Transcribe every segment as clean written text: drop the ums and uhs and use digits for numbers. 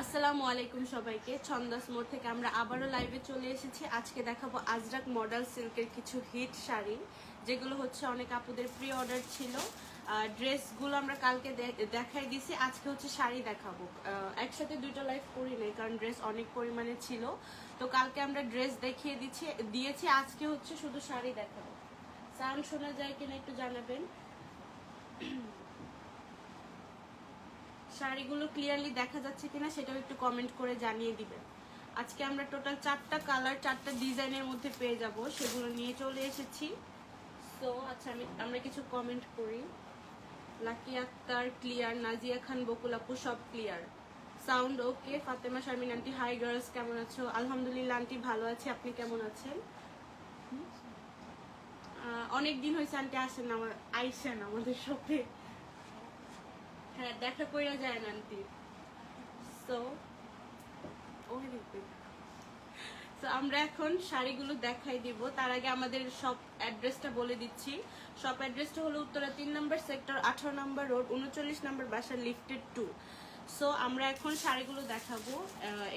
আসসালামু আলাইকুম সবাইকে। ছন্দাস মোড় থেকে আমরা আবারও লাইভে চলে এসেছি। আজকে দেখাবো আজরাক মডেল সিল্কের কিছু হিট শাড়ি, যেগুলো হচ্ছে অনেক আপুদের প্রি অর্ডার ছিল। ড্রেসগুলো আমরা কালকে দেখাই দিছি, আজকে হচ্ছে শাড়ি দেখাবো। একসাথে দুইটা লাইভ করি নাই, কারণ ড্রেস অনেক পরিমাণে ছিল। তো কালকে আমরা ড্রেস দেখিয়ে দিয়েছি, আজকে হচ্ছে শুধু শাড়ি দেখাবো। সাউন্ড শোনা যায় কিনা একটু জানাবেন। শাড়িগুলো ক্লিয়ারলি দেখা যাচ্ছে কিনা সেটাও একটু কমেন্ট করে জানিয়ে দিবেন। আজকে আমরা টোটাল 4টা কালার 4টা ডিজাইনের মধ্যে পেয়ে যাব, সেগুলো নিয়ে চলে এসেছি। সো আচ্ছা, আমরা কিছু কমেন্ট করি। লাকি আক্তার ক্লিয়ার, নাজিয়া খান বকুল আপু সব clear, sound okay. Fatema Sharmin aunty hi girls, কেমন আছো? আলহামদুলিল্লাহ আন্টি ভালো আছি, আপনি কেমন আছেন? অনেক দিন হয়েছে আন্টি আসেন আইসেন আমাদের শপে। হ্যাঁ, দেখা কইরা যায় না আন্টি। সো আমরা এখন শাড়িগুলো দেখাই দিব। তার আগে আমাদের শপ অ্যাড্রেসটা বলে দিচ্ছি। শপ অ্যাড্রেসটা হলো উত্তরা 3 নম্বর সেক্টর, 18 নম্বর রোড, 39 নম্বর বাসা, লিফটেড 2। সো আমরা এখন শাড়িগুলো দেখাবো।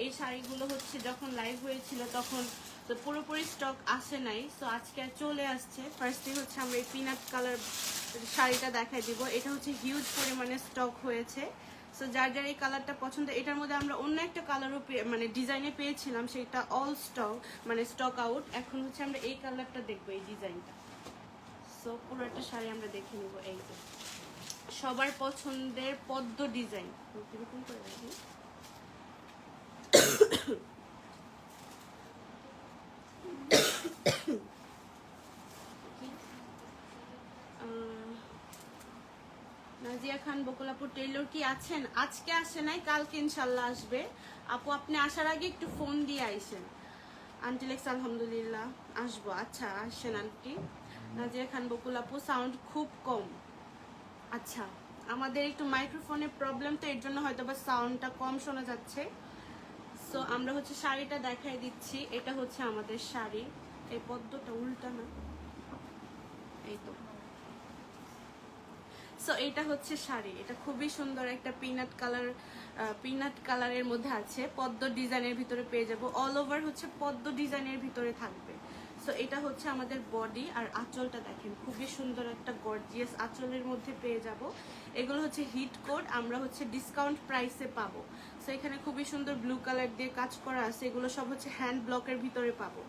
এই শাড়িগুলো হচ্ছে যখন লাইভ হয়েছিল তখন তো পুরোপুরি স্টক আসে নাই, সো আজকে চলে আসছে। ফার্স্টে হচ্ছে আমরা এই পিনাট কালার শাড়িটা দেখাই দিব। এটা হচ্ছে হিউজ পরিমাণে স্টক হয়েছে। সো যার যার এই কালারটা পছন্দ, এটার মধ্যে আমরা অন্য একটা কালারও মানে ডিজাইনে পেয়েছিলাম, সেটা অল স্টক মানে স্টক আউট। এখন হচ্ছে আমরা এই কালারটা দেখবো, এই ডিজাইনটা। সো পুরো একটা শাড়ি আমরা দেখে নিব। এই যে সবার পছন্দের পদ্ম ডিজাইন। এরকম করে রাখি। নাজিয়া খান বকুল আপু টেইলর কি আছেন? আজকে আসে নাই, কালকে ইনশাল্লাহ আসবে। আপু আপনি আসার আগে একটু ফোন দিয়ে আইসেন। আন্টি লেক্স আলহামদুলিল্লাহ আসবো। আচ্ছা আসেন আন্টি। নাজিয়া খান বকুল আপু সাউন্ড খুব কম। আচ্ছা, আমাদের একটু মাইক্রোফোনের প্রবলেম, তো এর জন্য হয়তো বা সাউন্ডটা কম শোনা যাচ্ছে। সো আমরা হচ্ছে শাড়িটা দেখাই দিচ্ছি। এটা হচ্ছে আমাদের শাড়ি। এই পদ্মটা উল্টা না, এই তো। সো এটা হচ্ছে শাড়ি। এটা খুবই সুন্দর একটা পিনাট কালারের মধ্যে আছে, পদ্ম ডিজাইনের ভিতরে পেয়ে যাব। অল ওভার হচ্ছে পদ্ম ডিজাইনের ভিতরে থাকবে। সো এটা হচ্ছে আমাদের বডি। আর আঁচলটা দেখেন, খুবই সুন্দর একটা গর্জিয়াস আঁচলের মধ্যে পেয়ে যাব। এগুলো হচ্ছে হিট কোড, আমরা হচ্ছে ডিসকাউন্ট প্রাইসে পাবো। সো এখানে খুবই সুন্দর ব্লু কালার দিয়ে কাজ করা আছে। এগুলো সব হচ্ছে হ্যান্ড ব্লকের ভিতরে পাবো।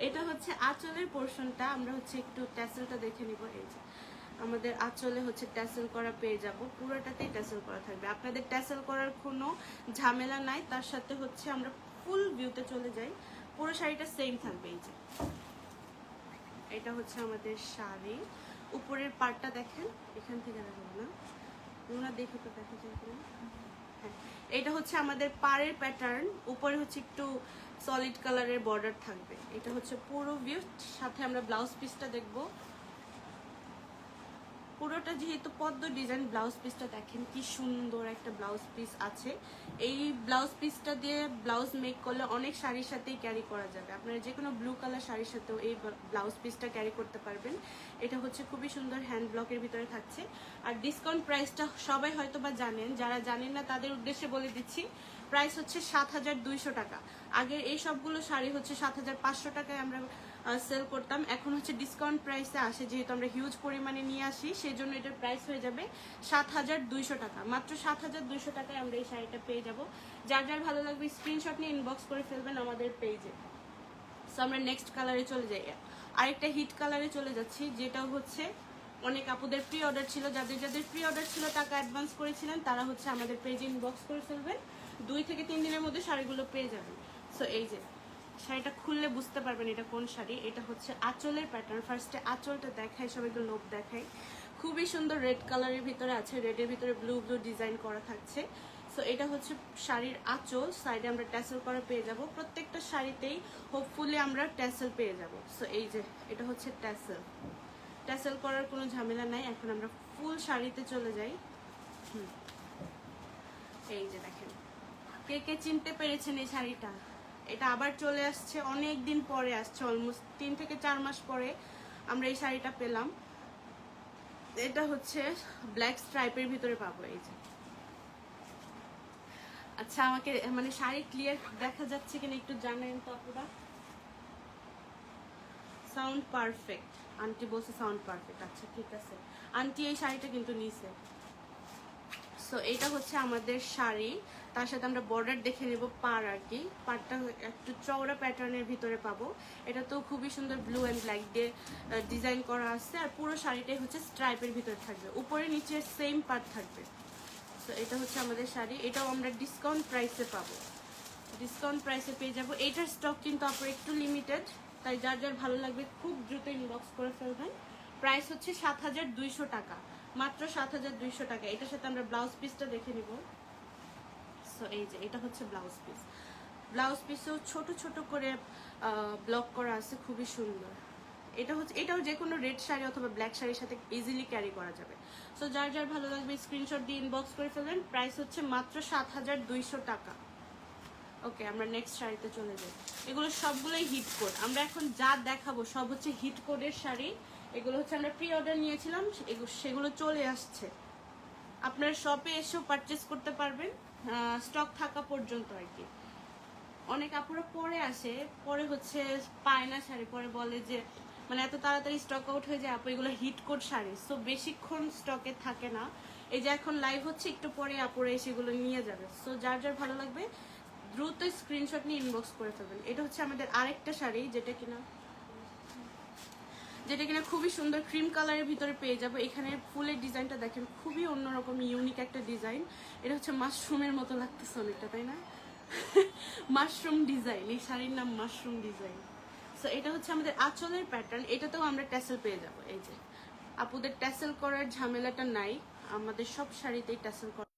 এটা হচ্ছে আঁচলের পোর্শনটা। আমরা হচ্ছে একটু ট্যাসেলটা দেখে নিব। এই যে আমাদের আঁচলে হচ্ছে ট্যাসেল করা পেয়ে যাব, পুরোটাতেই ট্যাসেল করা থাকবে। আপনাদের ট্যাসেল করার কোনো ঝামেলা নাই। তার সাথে হচ্ছে আমরা ফুল ভিউতে চলে যাই, পুরো শাড়িটা সেম থাকবে। এই যে এটা হচ্ছে আমাদের শাড়ি। উপরের পার্টটা দেখেন, এখান থেকে দেখাবো না, ওনা দেখে তো দেখা যায় কিনা। হ্যাঁ, এটা হচ্ছে আমাদের পাড়ের প্যাটার্ন। উপরে হচ্ছে একটু সলিড কালারের বর্ডার থাকবে। এটা হচ্ছে পুরো ভিউ। সাথে আমরা ব্লাউজ পিসটা দেখবো। পুরোটা যেহেতু পদ্ম ডিজাইন, ব্লাউজ পিসটা দেখেন কি সুন্দর একটা ব্লাউজ পিস আছে। এই ব্লাউজ পিসটা দিয়ে ব্লাউজ মেক করলে অনেক শাড়ির সাথেই ক্যারি করা যাবে। আপনারা যে কোনো ব্লু কালার শাড়ির সাথেও এই ব্লাউজ পিসটা ক্যারি করতে পারবেন। এটা হচ্ছে খুবই সুন্দর হ্যান্ড ব্লকের ভিতরে থাকছে। আর ডিসকাউন্ট প্রাইসটা সবাই হয়তো বা জানেন, যারা জানেন না তাদের উদ্দেশ্যে বলে দিচ্ছি। প্রাইস হচ্ছে 7,200 টাকা। আগের এই সবগুলো শাড়ি হচ্ছে 7,500 টাকায় আমরা সেল করতাম। এখন হচ্ছে ডিসকাউন্ট প্রাইসে আসে, যেহেতু আমরা হিউজ পরিমাণে নিয়ে আসি, সেই জন্য এটার প্রাইস হয়ে যাবে 7,200 টাকা। মাত্র 7,200 টাকায় আমরা এই শাড়িটা পেয়ে যাব। যার যার ভালো লাগবে স্ক্রিনশট নিয়ে ইনবক্স করে ফেলবেন আমাদের পেজে। সো আমরা নেক্সট কালারে চলে যাই। আরেকটা হিট কালারে চলে যাচ্ছি, যেটা হচ্ছে অনেক আপুদের প্রি অর্ডার ছিল। যাদের যাদের প্রি অর্ডার ছিল, টাকা অ্যাডভান্স করেছিলেন, তারা হচ্ছে আমাদের পেজে ইনবক্স করে ফেলবেন। 2 থেকে 3 দিনের মধ্যে শাড়িগুলো পেয়ে যাবেন। সো এই যে শাড়িটা খুললে বুঝতে পারবেন এটা কোন শাড়ি। এটা হচ্ছে আঁচলের প্যাটার্ন। ফার্স্টে আঁচলটা দেখাই, সবাইকে লোভ দেখাই। খুবই সুন্দর রেড কালারের ভিতরে আছে, রেডের ভিতরে ব্লু ব্লু ডিজাইন করা থাকছে। সো এটা হচ্ছে শাড়ির আঁচল। সাইডে আমরা ট্যাসেল করা পেয়ে যাব। প্রত্যেকটা শাড়িতেই হোপফুলি আমরা ট্যাসেল পেয়ে যাব। সো এই যে এটা হচ্ছে ট্যাসেল। ট্যাসেল করার কোনো ঝামেলা নাই। এখন আমরা ফুল শাড়িতে চলে যাই। এই যে দেখেন, কে কে চিনতে পেরেছেন এই শাড়িটা? এটা আবার চলে আসছে, অনেক দিন পরে আসছে, অলমোস্ট 3 থেকে 4 মাস পরে আমরা এই শাড়িটা পেলাম। এটা হচ্ছে ব্ল্যাক স্ট্রাইপের ভিতরে পাবো। এই যে, আচ্ছা আমাকে মানে শাড়ি ক্লিয়ার দেখা যাচ্ছে কিনা একটু জানেন তো আপনারা? সাউন্ড পারফেক্ট, আন্টি বলছে সাউন্ড পারফেক্ট। আচ্ছা ঠিক আছে, আন্টি এই শাড়িটা কিন্তু নিছে। সো এটা হচ্ছে আমাদের শাড়ি, তার সাথে আমরা বর্ডার দেখে নেব পার আর কি। পারটা একটু চওড়া প্যাটার্নের ভিতরে পাবো। এটা তো খুবই সুন্দর ব্লু অ্যান্ড ব্ল্যাক দিয়ে ডিজাইন করা আছে, আর পুরো শাড়িটাই হচ্ছে স্ট্রাইপের ভিতরে থাকবে, উপরে নিচে সেম পার্ট থাকবে। তো এটা হচ্ছে আমাদের শাড়ি, এটাও আমরা ডিসকাউন্ট প্রাইসে পাবো, ডিসকাউন্ট প্রাইসে পেয়ে যাবো। এইটার স্টক কিন্তু আপনার একটু লিমিটেড, তাই যার যার ভালো লাগবে খুব দ্রুত ইনবক্স করে ফেলবেন। প্রাইস হচ্ছে 7200 টাকা, মাত্র 7200 টাকা। এটার সাথে আমরা ব্লাউজ পিসটা দেখে নিব। সো এই যে এটা হচ্ছে ব্লাউজ পিস, ব্লাউজ পিসেও ছোট ছোট করে ব্লক করা আছে, খুবই সুন্দর। এটা হচ্ছে, এটাও যে কোনো রেড শাড়ি অথবা ব্ল্যাক শাড়ির সাথে ইজিলি ক্যারি করা যাবে। সো যার যার ভালো লাগবে স্ক্রিনশট দিয়ে ইনবক্স করে ফেলবেন। প্রাইস হচ্ছে মাত্র 7200 টাকা। ওকে, আমরা নেক্সট শাড়িতে চলে যাই। এগুলো সবগুলোই হিট কোড, আমরা এখন যা দেখাবো সব হচ্ছে হিট কোডের শাড়ি। এগুলো হচ্ছে আমরা প্রি অর্ডার নিয়েছিলাম, সেগুলো চলে আসছে। আপনার শপে এসেও পারচেস করতে পারবেন স্টক থাকা পর্যন্ত আর কি। অনেক আপুরা পরে আসে, পরে হচ্ছে পায় না শাড়ি, পরে বলে যে মানে এত তাড়াতাড়ি স্টক আউট হয়ে যায় আপু, এগুলো হিট কোড শাড়ি, সো বেশিক্ষণ স্টকে থাকে না। এই যে এখন লাইভ হচ্ছে, একটু পরে আপুরা এসে এগুলো নিয়ে যাবে। সো যার যার ভালো লাগবে দ্রুত স্ক্রিনশট নিয়ে ইনবক্স করে ফেলবেন। এটা হচ্ছে আমাদের আরেকটা শাড়ি, যেটা কিনা খুবই সুন্দর ক্রিম কালারের ভিতরে পেয়ে যাবো। এখানে ফুলের ডিজাইনটা দেখেন, খুবই অন্যরকম ইউনিক একটা ডিজাইন। এটা হচ্ছে মাশরুমের মতো লাগতেছে অনেকটা, তাই না? মাশরুম ডিজাইন, এই শাড়ির নাম মাশরুম ডিজাইন। সো এটা হচ্ছে আমাদের আঁচলের প্যাটার্ন, এটাতেও আমরা ট্যাসেল পেয়ে যাব। এই যে আপুদের ট্যাসেল করার ঝামেলাটা নাই, আমাদের সব শাড়িতেই ট্যাসেল করা।